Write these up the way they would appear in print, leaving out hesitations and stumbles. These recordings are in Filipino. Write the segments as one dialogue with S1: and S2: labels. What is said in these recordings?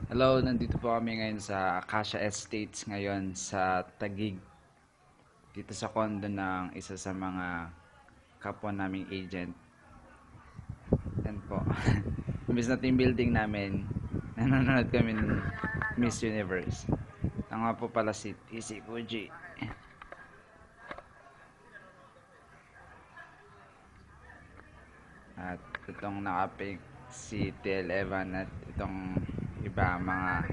S1: Hello, nandito po kami ngayon sa Acacia Estates ngayon sa Taguig. Dito sa condo ng isa sa mga kapwa naming agent. Yan po. Imbis na team building namin, nanonood kami ng Miss Universe. Ang nga po pala si TC Fuji. At itong nakapik si TL Evan at itong iba mga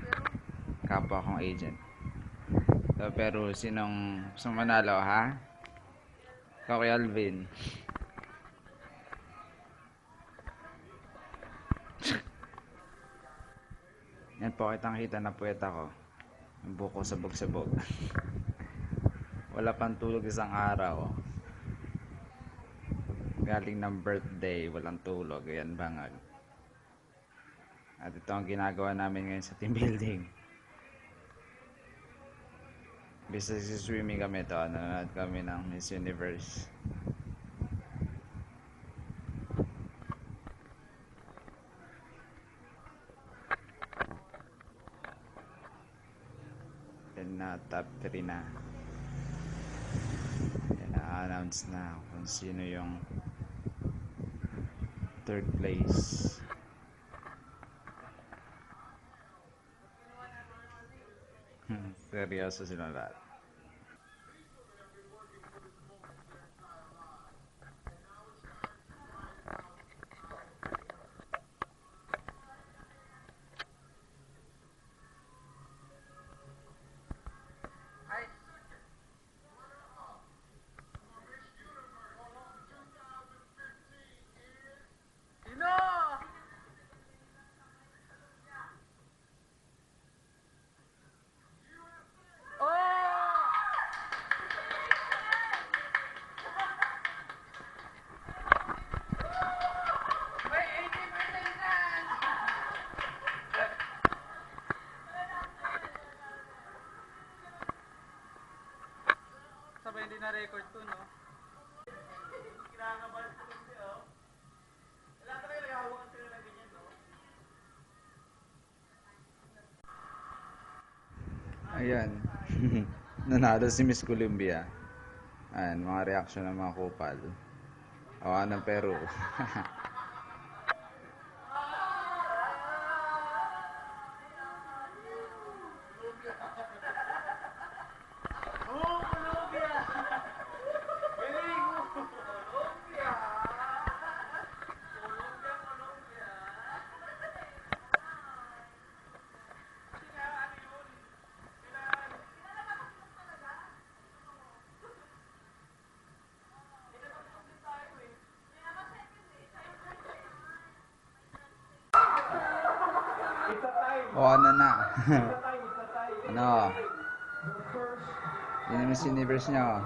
S1: kapwa kong agent. So, pero sinong manalo ha? Ikaw kay Alvin. Yan po, kitang kita na puwet ako. Yung buko sabog-sabog. Wala pang tulog isang araw. Galing ng birthday, walang tulog. Ayan, bangag. At ito ang ginagawa namin ngayon sa team building. Bisa si swimming kami ito, nanonood kami ng Miss Universe. Then na top 3 na. Yan na-announce na kung sino yung third place. Seryoso sila lahat.
S2: Sabay hindi na-record to, no? Kinakabahan ko kasi, oh. Wala ka rin naghahawakan sila na ganyan, no?
S1: Ayan. Nanalo si Miss Columbia. Ayan, mga reaction ng mga kupal. Awa ng Peru. O ano na? Ano? Yun ang Miss Universe nyo.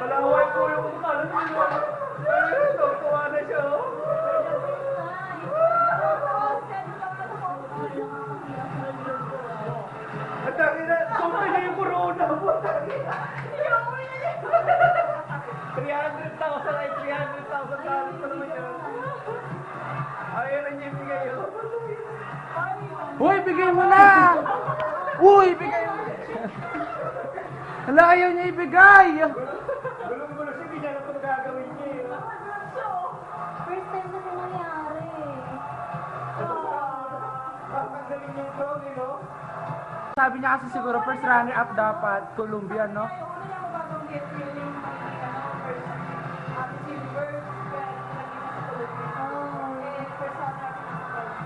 S2: Palaway ko yung kalan nila. Ayun, tuwa na siya, oh. At dami na, sumay na yung corona. 300,000 ay 300,000 dollars pa naman yun. Ayun ang yung bigay, oh.
S1: Uy, bigay mo na! Uy, bigay mo! Hala, ayaw niya ibigay!
S2: Gulong-gulo siya, hindi niya na ito gagawin niya, eh.
S3: First time na ito nangyari.
S2: Ang galing yung drone, eh, no?
S4: Sabi niya kasi siguro first runner up dapat Columbia, no?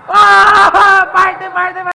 S4: Ah!